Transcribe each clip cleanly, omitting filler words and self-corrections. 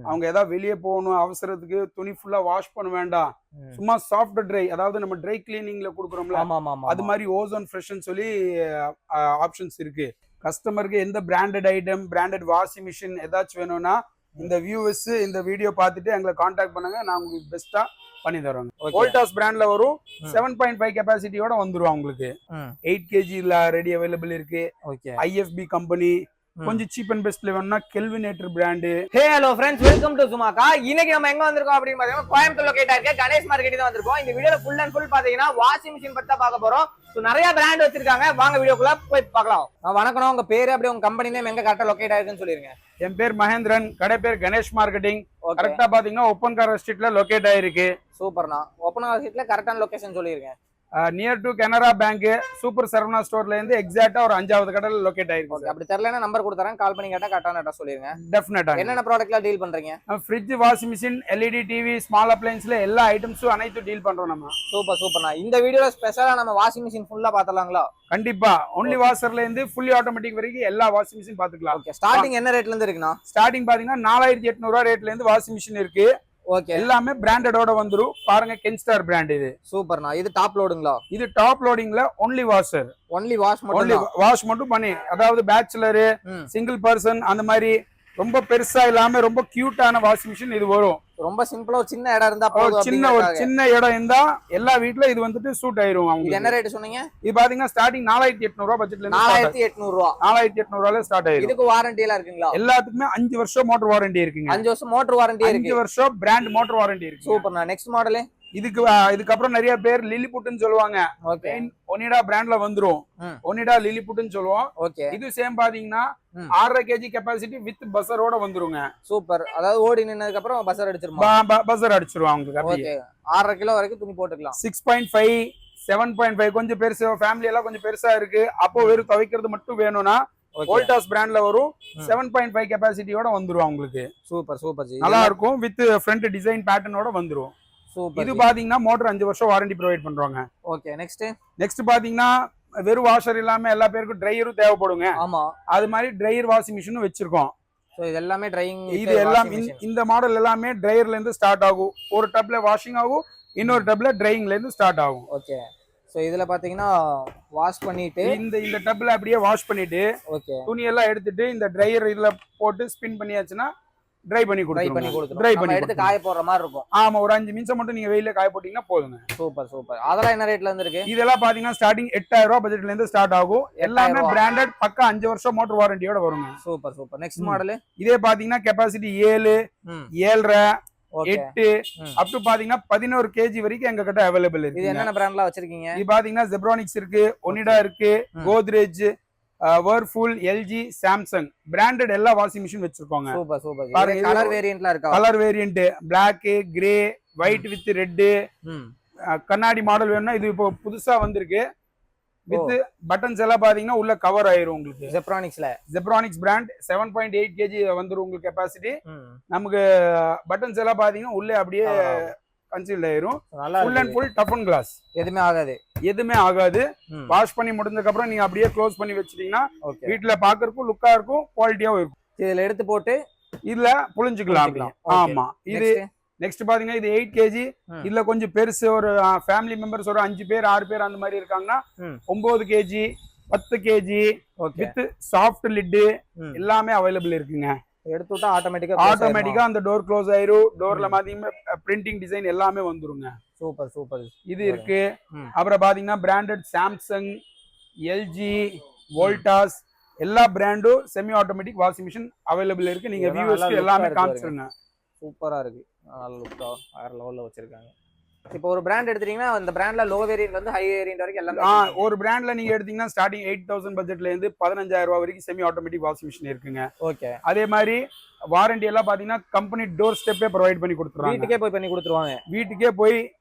அவங்க ஏதாவது வெளியே போகணும் அவசரத்துக்கு துணி ஃபுல்லா வாஷ் பண்ண வேண்டாம், சும்மா சாஃப்ட் ட்ரை, அதாவது நம்ம ட்ரை கிளீனிங்ல கொடுக்குறோம்ல அது மாதிரி ஓசோன் ஃப்ரெஷ்னு சொல்லி ஆப்ஷன்ஸ் இருக்கு. கஸ்டமருக்கு எந்த branded item, branded washing machine ஏதாச்சும் வேணும்னா இந்த வியூவர்ஸ் இந்த வீடியோ பார்த்துட்டு எங்களை காண்டாக்ட் பண்ணுங்க, நான் உங்களுக்கு பெஸ்டா பண்ணி தரோம். வோல்டாஸ் பிராண்ட்ல வரும் 7.5 கெபாசிட்டியோட வந்துரும். உங்களுக்கு 8 kg ரெடி அவைலபிள் இருக்கு. IFB company. கொஞ்சம் சீப் அண்ட் பெஸ்ட்ல வேணும்னா Kelvinator brand. Hey hello friends, welcome to சுமாக்கா. இன்னைக்கு நம்ம எங்க வந்திருக்கோம் அப்படின்னு பாத்தீங்கன்னா கோயம்புத்தூர் லொகேட் ஆயிருக்க கணேஷ் மார்க்கெட் தான் வந்திருக்கோம். இந்த வீடியோல ஃபுல் அண்ட் ஃபுல் பாத்தீங்கன்னா வாஷிங் மிஷின் பத்தி தான் பார்க்க போறோம். சோ நிறைய பிராண்ட் வச்சிருக்காங்க, வாங்க வீடியோக்குள்ள போய் பார்க்கலாம். வணக்கம், உங்க பேரு அப்படியே உங்க கம்பெனி நேம் எங்க கரெக்டா லொகேட் ஆயிருக்குன்னு சொல்லிருங்க. என் பேர் மகேந்திரன், கடை பேர் கணேஷ் மார்க்கெட்டிங். கரெக்டா பாத்தீங்கன்னா ஒப்பன்கார ஸ்ட்ரீட்ல லொகேட் ஆயிருக்கு. சூப்பர்ண்ணா. ஒப்பன்கார ஸ்ட்ரீட்ல கரெக்டான லொகேஷன் சொல்லிருங்க. Near to Canara bank, super Saravana ஸ்டோர்ல இருந்து எக்ஸாக்ட்டா ஒரு 5வது கடையில லொகேட் ஆயிருக்கு. அப்படி தெரியலனா நம்பர் கொடுத்தறேன், கால் பண்ணி கேட்டா கரெக்டான அட்ரஸ் சொல்லிருங்க. டெஃபினட்டா. என்னென்ன ப்ராடக்ட்லாம் டீல் பண்றீங்க? Fridge, washing machine, LED TV, small அப்ளையன்ஸ்ல எல்லா ஐட்டம்ஸும் அனைத்து டீல் பண்றோம் நம்ம. சூப்பர்ண்ணா. இந்த வீடியோல ஸ்பெஷலா நம்ம வாஷிங் மிஷின் ஃபுல்லா பார்த்தலாங்களா? கண்டிப்பா. ஒன்லி வாஷர்ல இருந்து ஃபுல்லி ஆட்டோமேட்டிக் வரைக்கும் எல்லா வாஷிங் மிஷின் பாத்துக்கலாம். ஓகே, ஸ்டார்டிங் என்ன ரேட்ல இருந்து இருக்குன்னா? ஸ்டார்டிங் பாத்தீங்கன்னா 4800 ரேட்ல இருந்து வாஷிங் மிஷின் இருக்கு. ஓகே, எல்லாமே பிராண்டடோட வந்துரும். பாருங்க, கென்ஸ்டார் பிராண்ட் இது. சூப்பர்ண்ணா. இது டாப் லோடுங்களா? இது டாப் லோடிங்ல ஒன்லி வாஷர், ஒன்லி வாஷ் மட்டும் பண்ணி, அதாவது பேச்சுலர், சிங்கிள் பர்சன் அந்த மாதிரி ரொம்ப பெருசா இல்லாம ரொம்ப கியூட்டான வாஷிங் மிஷின் இது வரும். ரொம்ப சிம்பிளா ஒரு சின்ன இடம் இருந்தா சின்ன இடம் இருந்தா எல்லா வீட்ல இது வந்துட்டு சூட் ஆயிரும். அவங்க என்ன ரேட் சொன்னீங்க? இது பாத்தீங்கன்னா ஸ்டார்டிங் 4800 பட்ஜெட்ல இருந்து 4800 ஸ்டார்ட் ஆயிரும். இதுக்கு வாரண்டி எல்லாம் இருக்குங்களா? எல்லாத்துக்குமே 5 வருஷம் மோட்டர் வாரண்டி இருக்குங்க. 5 வருஷம் மோட்டர் வாரண்டி இருக்கு. 5 வருஷம் பிராண்ட் மோட்டர் வாரண்டி இருக்கு. சூப்பர்ண்ணா. நெக்ஸ்ட் மாடல் இதுக்கப்புறம் நிறைய பேர் லிலிபுட்னு சொல்லுவாங்க. ஒனிடா பிராண்ட்ல வந்துரும். ஒனிடா லிலிபுட்னு சொல்லுவோம். இது சேம் பாத்தீங்கன்னா 6.5 kg கெபாசிட்டி வித் பஸரோட வந்துருங்க. சூப்பர். அதாவது ஓடி நின்னதுக்கு அப்புறம் பஸர் அடிச்சிருமா? பஸர் அடிச்சிருவாங்க. 6.5 கிலோ வரைக்கும் துணி போட்டுக்கலாம். 6.5 7.5 கொஞ்சம் பெருசு, ஃபேமிலி எல்லாம் கொஞ்சம் பெருசா இருக்கு, அப்போ வெறும் துவைக்கிறது மட்டும் வேணும்னா வோல்டாஸ் பிராண்ட்ல வரும். 7.5 கெபாசிட்டியோட வந்துரும் உங்களுக்கு. சூப்பர். நல்லா இருக்கும். வித் ஃப்ரண்ட் டிசைன் பேட்டர்னோட வந்துரும். இது பாத்தீங்கன்னா மோட்டர் 5 வருஷம் வாரண்டி ப்ரொவைட் பண்றாங்க. ஓகே, நெக்ஸ்ட் பாத்தீங்கன்னா வெறும் வாஷர் இல்லாம எல்லா பேருக்கும் ட்ரையரும் தேவைப்படுங்க. ஆமா, அது மாதிரி ட்ரையர் வாஷிங் மிஷினும் வச்சிருக்கோம். சோ இது எல்லாமே ட்ரையிங். இது எல்லாம் இந்த மாடல் எல்லாமே ட்ரையர்ல இருந்து ஸ்டார்ட் ஆகும். ஒரு டப்ல வாஷிங் ஆகும், இன்னொரு டப்ல ட்ரையிங்ல இருந்து ஸ்டார்ட் ஆகும். ஓகே, சோ இதுல பாத்தீங்கன்னா வாஷ் பண்ணிட்டு இந்த டப்ல அப்படியே வாஷ் பண்ணிட்டு துணி எல்லாம் எடுத்துட்டு இந்த ட்ரையர் இதுல போட்டு ஸ்பின் பண்ணியாச்சுன்னா ட்ரை பண்ணி எடுத்து காய போடுற மாதிரி இருக்கும். ஆமா, ஒரு 5 நிமிஷம் மட்டும் நீங்க வெயில காய போட்டீங்கன்னா போதுங்க. சூப்பர். அதெல்லாம் என்ன ரேட்ல இருந்து இருக்கு? இதெல்லாம் பாத்தீங்கன்னா ஸ்டார்டிங் 8000 பட்ஜெட்ல இருந்து ஸ்டார்ட் ஆகும். எல்லாமே பிராண்டட், பக்கா 5 வருஷம் மோட்டர் வாரண்டியோட வருங்க. சூப்பர். நெக்ஸ்ட் மாடல் இதே பாத்தீங்கன்னா கெபாசிட்டி 7, 7.5, 8 அப் டு பாத்தீங்கன்னா 11 kg வரைக்கும் எங்க கிட்ட அவைலபிள் இருக்கு. இது என்னென்ன பிராண்ட்லாம் வச்சிருக்கீங்க? இது பாத்தீங்கன்னா ஜெப்ரானிக்ஸ் இருக்கு, ஒனிடா இருக்கு, Godrej, Whirlpool, LG, Samsung branded எல்லா வாஷிங் மிஷின் வச்சிருக்கோங்க. சூப்பர். கலர் வேரியன்ட்லாம் இருக்கா? Colour variant Black, grey, white with red, கண்ணாடி மாடல் வேணும்னா இது இப்போ புதுசா வந்திருக்கு. வித் பட்டன்ஸ் எல்லாம் பாத்தீங்கன்னா உள்ள கவர் ஆயிரும் உங்களுக்கு. ஜெப்ரானிக்ஸ் பிராண்ட் 7.8 kg வந்துரும் உங்களுக்கு கெபாசிட்டி. நமக்கு பட்டன்ஸ் எல்லாம் பாத்தீங்கன்னா உள்ள அப்படியே கன்சீல்ட் ஆயிரும். Full and full tough and glass, எதுவுமே ஆகாது. வாஷ் பண்ணி முடிஞ்சதுக்கு அப்புறம் நீங்க அப்படியே க்ளோஸ் பண்ணி வச்சிட்டீங்கன்னா வீட்டுல பாக்குறதுக்கும் லுக்கா இருக்கும், குவாலிட்டியாவும் இருக்கும். இதுல எடுத்து போட்டு இதுல புளிஞ்சுக்கலாம். ஆமா. இது நெக்ஸ்ட் பாத்தீங்கன்னா இது 8 kg. இதுல கொஞ்சம் பெருசு, ஒரு ஃபேமிலி மெம்பர்ஸ் ஒரு 5 பேர் 6 பேர் அந்த மாதிரி இருக்காங்கன்னா 9 kg, 10 kg with soft lid எல்லாமே அவைலபிள் இருக்குங்க. எடுத்துட்டா ஆட்டோமேட்டிக்கா அந்த டோர் க்ளோஸ் ஆயிரும். டோர்ல பாத்தீங்கன்னா பிரிண்டிங் டிசைன் எல்லாமே வந்துருங்க. சூப்பர். இது இருக்கு. அப்புறம் பாத்தீங்கன்னா பிராண்டட் சாம்சங், LG, வோல்டாஸ் எல்லா பிராண்டும் semi automatic washing machine available இருக்கு. நீங்க வியூவர்ஸ்க்கு எல்லாமே காமிச்சிருங்க. சூப்பரா இருக்கு. நல்ல லுக்கா வேற லெவல்ல வச்சிருக்காங்க. இப்போ ஒரு பிராண்ட் எடுத்தீங்கன்னா அந்த பிராண்ட்ல லோ வேரியன்ட்ல இருந்து ஹை வேரியன்ட் வரைக்கும் எல்லாமே ஒரு பிராண்ட்ல நீங்க எடுத்தீங்கன்னா ஸ்டார்டிங் 8000 பட்ஜெட்ல இருந்து 15000 வரைக்கும் செமி ஆட்டோமேட்டிக் வாஷிங் மிஷின் இருக்குங்க. ஓகே, அதே மாதிரி வாரண்டி எல்லாம் பாத்தீங்கன்னா கம்பெனி டோர் ஸ்டெப்பே ப்ரொவைட் பண்ணி கொடுத்துருவாங்க. வீட்டுக்கே போய் பண்ணி கொடுத்துருவாங்க. வீட்டுக்கே போய்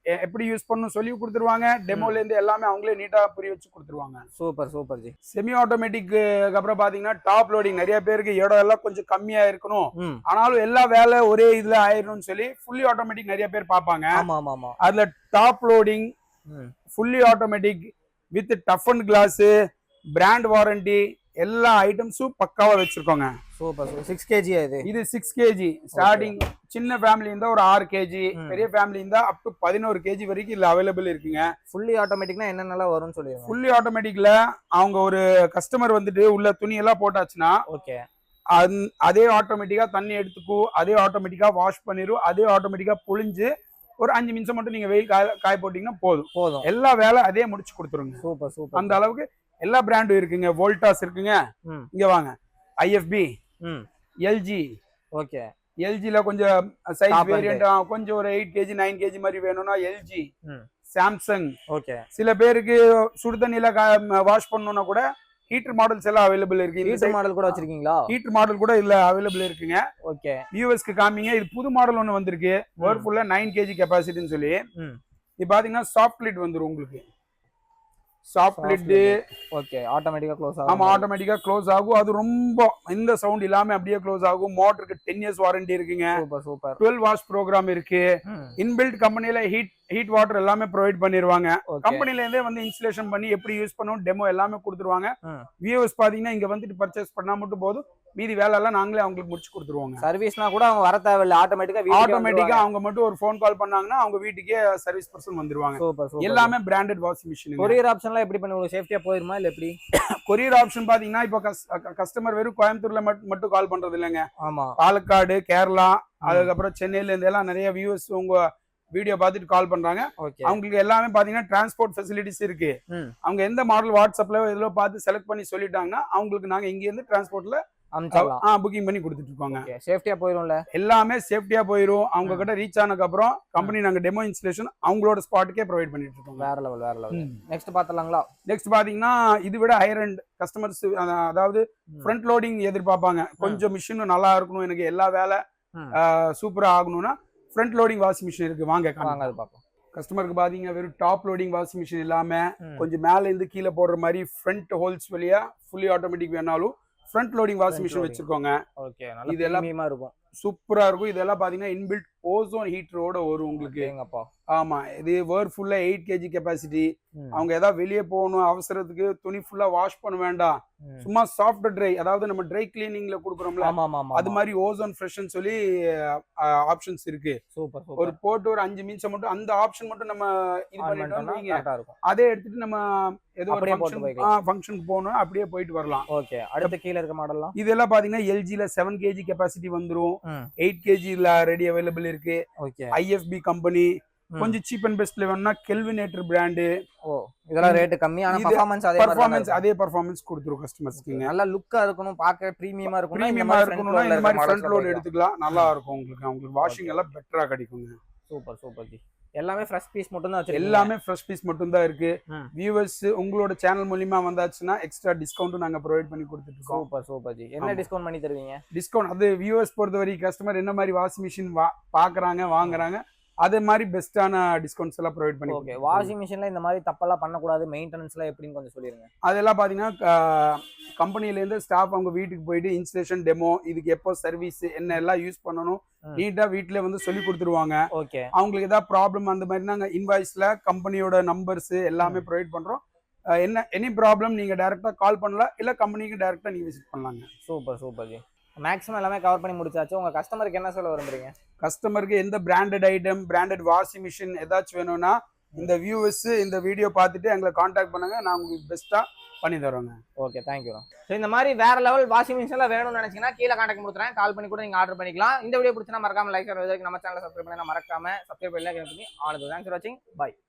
எப்படி யூஸ் பண்ணணும் சொல்லி கொடுத்துருவாங்க. டெமோல இருந்து எல்லாமே அவங்களே நீட்டா புரிய வச்சு கொடுத்துருவாங்க. Super G. செமி ஆட்டோமேட்டிக்கு அப்புறம் பாத்தீங்கன்னா டாப் லோடிங். நிறைய பேருக்கு இடம் எல்லாம் கொஞ்சம் கம்மியா இருக்கணும், ஆனாலும் எல்லா வேலை ஒரே இதுல ஆயிரணும்னு சொல்லி ஃபுல்லி ஆட்டோமேட்டிக் நிறைய பேர் பாப்பாங்க. அதுல top loading fully automatic with tough and glass, brand warranty எல்லா ஐட்டம்ஸும் பக்காவா வச்சிருக்கோங்க. சூப்பர். 6 kg இது 6 kg ஸ்டார்டிங் சின்ன ஃபேமிலி இருந்தா ஒரு 6 கேஜி, பெரிய ஃபேமிலி இருந்தா அப் டு 11 கேஜி வரைக்கும் இதுல அவைலபிள் இருக்குங்க. ஃபுல்லி ஆட்டோமேட்டிக்னா என்னென்னலாம் வரும்னு சொல்லிருங்க. ஃபுல்லி ஆட்டோமேட்டிக்ல அவங்க ஒரு கஸ்டமர் வந்துட்டு உள்ள துணி எல்லாம் போட்டாச்சுன்னா ஓகே, அதே ஆட்டோமேட்டிக்கா தண்ணி எடுத்துக்கும், அதே ஆட்டோமேட்டிக்கா வாஷ் பண்ணிரும், அதே ஆட்டோமேட்டிக்கா புழிஞ்சு ஒரு 5 நிமிஷம் மட்டும் நீங்க வெயில் காய போட்டீங்கன்னா போதும். எல்லா வேலை அதே முடிச்சு கொடுத்துருங்க. Super super. அந்த அளவுக்கு எல்லா பிராண்டும் இருக்குங்க. வோல்டாஸ் இருக்குங்க, இங்க வாங்க, ஐஎஃப்பி, எல்ஜி. ஓகே, எல்ஜில கொஞ்சம் சைஸ் வேரியன்ட், கொஞ்சம் ஒரு 8 கேஜி 9 கேஜி மாதிரி வேணும்னா எல்ஜி, சாம்சங். ஓகே, சில பேருக்கு சுடு தண்ணியில வாஷ் பண்ணணும்னா கூட ஹீட்டர் மாடல்ஸ் எல்லாம் அவைலபிள் இருக்கு. ஹீட்டர் மாடல் கூட வச்சிருக்கீங்களா? ஹீட்டர் மாடல் கூட இல்ல அவைலபிள் இருக்குங்க. ஓகே, வியூவர்ஸ்க்கு காமிங்க. இது புது மாடல் ஒன்னு வந்திருக்கு, வேர்ஃபுல்ல 9 கேஜி கெபாசிட்டின்னு சொல்லி. இது பாத்தீங்கன்னா சாஃப்ட் லிட் வந்துரும் உங்களுக்கு. Soft lid. ஓகே, ஆட்டோமேட்டிக்கா க்ளோஸ் ஆகும். ஆமா, ஆட்டோமேட்டிக்கா க்ளோஸ் ஆகும். அது ரொம்ப இந்த சவுண்ட் இல்லாம அப்படியே க்ளோஸ் ஆகும். மோட்டருக்கு 10 இயர்ஸ் வாரண்டி இருக்குங்க. Super super. 12 வாஷ் ப்ரோக்ராம் இருக்கு. இன்பில்ட் கம்பெனில ஹீட் வாட்டர் எல்லாமே ப்ரொவைட் பண்ணிருவாங்க. கம்பெனில இருந்தே வந்து இன்ஸ்டலேஷன் பண்ணி எப்படி யூஸ் பண்ணணும் டெமோ எல்லாமே கொடுத்துருவாங்க. வியூவர்ஸ் பாத்தீங்கன்னா இங்க வந்துட்டு பர்ச்சேஸ் பண்ணா மட்டும் போதும், மீதி வேலை எல்லாம் நாங்களே அவங்களுக்கு முடிச்சு கொடுத்துருவாங்க. சர்வீஸ்னா கூட அவங்க வர தேவையில்ல, ஆட்டோமேட்டிக்கா அவங்க மட்டும் ஒரு ஃபோன் கால் பண்ணாங்கன்னா அவங்க வீட்டுக்கே சர்வீஸ் பர்சன் வந்துருவாங்க. Super super. எல்லாமே பிராண்டட் வாஷிங் மிஷின். கொரியர் ஆப்ஷன்லாம் எப்படி பண்ணி உங்களுக்கு சேஃப்டியா போயிருமா இல்ல எப்படி? கொரியர் ஆப்ஷன் பாத்தீங்கன்னா இப்போ கஸ்டமர் வெறும் கோயம்புத்தூர்ல மட்டும் கால் பண்றது இல்லைங்க. ஆமா, பாலக்காடு, கேரளா, அதுக்கப்புறம் சென்னையில இருந்து எல்லாம் நிறைய வியூவர்ஸ் உங்க வீடியோ பார்த்துட்டு கால் பண்றாங்க. அவங்களுக்கு எல்லாமே பாத்தீங்கன்னா டிரான்ஸ்போர்ட் ஃபெசிலிட்டிஸ் இருக்கு. அவங்க எந்த மாடல் வாட்ஸ்அப்ல இதுல பார்த்து செலக்ட் பண்ணி சொல்லிட்டாங்கன்னா அவங்களுக்கு நாங்க இங்க இருந்து டிரான்ஸ்போர்ட்ல புக்கிங் பண்ணி கொடுத்துட்டு இருக்கோங்க. சேஃப்டியா போயிரும்ல? எல்லாமே சேஃப்டியா போயிரும். அவங்க கிட்ட ரீச் ஆனதுக்கு அப்புறம் கம்பெனி நாங்க டெமோ இன்ஸ்டலேஷன் அவங்களோட ஸ்பாட்டுக்கே ப்ரொவைட் பண்ணிட்டு இருக்கோம். வேற லெவல் வேற லெவல். நெக்ஸ்ட் பாத்தலாங்களா? நெக்ஸ்ட் பாத்தீங்கன்னா இது விட ஹையர் எண்ட் கஸ்டமர்ஸ், அதாவது ஃப்ரண்ட் லோடிங் எதிர்பார்ப்பாங்க. கொஞ்சம் மிஷினும் நல்லா இருக்கணும், எனக்கு எல்லா வேலை சூப்பரா ஆகணும்னா ஃப்ரண்ட் லோடிங் வாஷிங் மிஷின் இருக்கு. வாங்க அது பார்ப்போம். கஸ்டமருக்கு பாத்தீங்கன்னா வெறும் டாப் லோடிங் வாஷிங் மிஷின் இல்லாம கொஞ்சம் மேல இருந்து கீழே போடுற மாதிரி ஃப்ரண்ட் ஹோல்ஸ் வழியா ஃபுல்லி ஆட்டோமேட்டிக் வேணாலும் ஃப்ரண்ட் லோடிங் வாஷிங் மிஷின் வச்சிருக்கோங்க. ஓகே, இதெல்லாம் இருக்கும், சூப்பரா இருக்கும். இதெல்லாம் பாத்தீங்கன்னா இன்பில்ட் ஓசோன் ஹீட்டரோட வரும் உங்களுக்கு. ஆமா, இது வேர்ஃபுல்லா 8 கேஜி கெபாசிட்டி. அவங்க ஏதாவது வெளியே போகணும் அவசரத்துக்கு துணி ஃபுல்லா வாஷ் பண்ண வேண்டாம், சும்மா சாஃப்ட் ட்ரை, அதாவது நம்ம ட்ரை கிளீனிங்ல குடுக்குறோம்ல அது மாதிரி ஓசோன் ஃப்ரெஷ்னு சொல்லி ஆப்ஷன்ஸ் இருக்கு. ஒரு போட்டு ஒரு 5 நிமிஷம் மட்டும் அந்த ஆப்ஷன் மட்டும் நம்ம இது பண்ணிட்டோம், அதே எடுத்துட்டு நம்ம ஏதோ ஒரு ஃபங்க்ஷனுக்கு போகணும் அப்படியே போயிட்டு வரலாம். ஓகே, அடுத்து கீழ இருக்க மாடல்லாம் இதெல்லாம் பாத்தீங்கன்னா எல்ஜில 7 கேஜி கெபாசிட்டி வந்துரும். 8 கேஜில ரெடி அவைலபிள் இருக்கு. IFB company. கொஞ்சம் சீப் அண்ட் பெஸ்ட்ல வேணும்னா கெல்வினேட்டர் பிராண்ட். இதெல்லாம் ரேட் கம்மி, ஆனா பெர்ஃபார்மன்ஸ் அதே பெர்ஃபார்மன்ஸ் கொடுத்துரும் கஸ்டமர்ஸ்க்கு. நல்ல லுக்கா இருக்கணும், பார்க்க பிரீமியமா இருக்கணும்னா இந்த மாதிரி ஃப்ரண்ட் லோட் எடுத்துக்கலாம், நல்லா இருக்கும் உங்களுக்கு. உங்களுக்கு வாஷிங் எல்லாம் பெட்டரா கிடைக்குங்க. Super super G. எல்லாமே ஃப்ரெஷ் பீஸ் மட்டும் தான் வச்சிருக்கீங்க? எல்லாமே ஃப்ரெஷ் பீஸ் மட்டும் தான் இருக்கு. வியூவர்ஸ் உங்களோட சேனல் மூலமா வந்தாச்சுன்னா எக்ஸ்ட்ரா டிஸ்கவுண்ட் நாங்க ப்ரொவைட் பண்ணி கொடுத்துட்டு இருக்கோம். Super super G. என்ன டிஸ்கவுண்ட் பண்ணி தருவீங்க? டிஸ்கவுண்ட் அது வியூவர்ஸ் பொறுத்தவரை கஸ்டமர் என்ன மாதிரி வாஷிங் மிஷின் பாக்குறாங்க வாங்குறாங்க அதே மாதிரி பெஸ்டான டிஸ்கவுண்ட்ஸ் எல்லாம் ப்ரொவைட் பண்ணி. ஓகே, வாஷிங் மிஷின்ல இந்த மாதிரி தப்பெல்லாம் பண்ணக்கூடாது, மெயின்டெனன்ஸ்லாம் எப்படின்னு கொஞ்சம் சொல்லிருங்க. அதெல்லாம் பாத்தீங்கன்னா கம்பெனில இருந்து ஸ்டாஃப் அவங்க வீட்டுக்கு போயிட்டு இன்ஸ்டலேஷன் டெமோ, இதுக்கு எப்போ சர்வீஸ் என்ன எல்லாம் யூஸ் பண்ணணும் நீட்டா வீட்டுல வந்து சொல்லி கொடுத்துருவாங்க. ஓகே, அவங்களுக்கு ஏதாவது ப்ராப்ளம் அந்த மாதிரி நாங்க இன்வாய்ஸ்ல கம்பெனியோட நம்பர்ஸ் எல்லாமே ப்ரொவைட் பண்றோம். என்ன எனி ப்ராப்ளம் நீங்க டைரக்டா கால் பண்ணலாம், இல்ல கம்பெனிக்கு டைரக்டா நீங்க விசிட் பண்ணலாங்க. Super super G. மேக்ஸிமம் எல்லாமே கவர் பண்ணி முடிச்சாச்சு. உங்க கஸ்டமருக்கு என்ன சொல்ல விரும்புறீங்க? கஸ்டமருக்கு எந்த branded item, branded washing machine ஏதாச்சும் வேணும்னா இந்த வியூவர்ஸ் இந்த வீடியோ பார்த்துட்டு எங்களை காண்டாக்ட் பண்ணுங்க, நான் உங்களுக்கு பெஸ்டா பண்ணி தரோங்க. Okay, thank you. ஸோ இந்த மாதிரி வேற லெவல் வாஷிங் மிஷின் எல்லாம் வேணும்னு நினைச்சீங்கன்னா கீழே காண்டாக்ட் கொடுத்துறேன், கால் பண்ணி கூட நீங்க ஆர்டர் பண்ணிக்கலாம். இந்த வீடியோ பிடிச்சா மறக்காம லைக் பண்ணுங்க, நம்ம சேனலை சப்ஸ்கிரைப் பண்ணி மறக்காம சப்ஸ்கிரைப் பண்ணி ஆல் தி தேங்க்ஸ் ஃபார் வாட்சிங். பை.